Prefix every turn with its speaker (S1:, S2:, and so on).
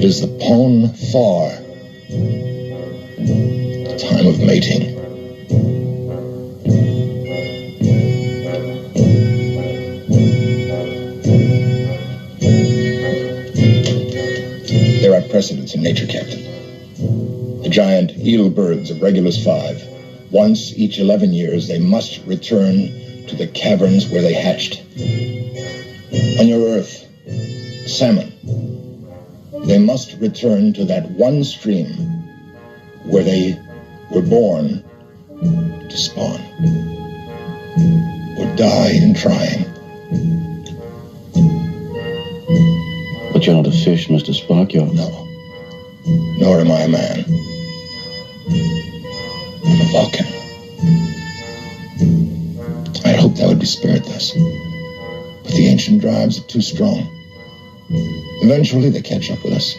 S1: It is the pon far, the time of mating. There are precedents in nature, Captain. The giant eel birds of Regulus 5. Once each 11 years, they must return to the caverns where they hatched. On your Earth, salmon. They must return to that one stream where they were born to spawn, or die in trying.
S2: But you're not a fish, Mr. Spock, you're...
S1: No. Nor am I a man. I'm a Vulcan. I'd hoped I would be spared this. But the ancient drives are too strong. Eventually they catch up with us.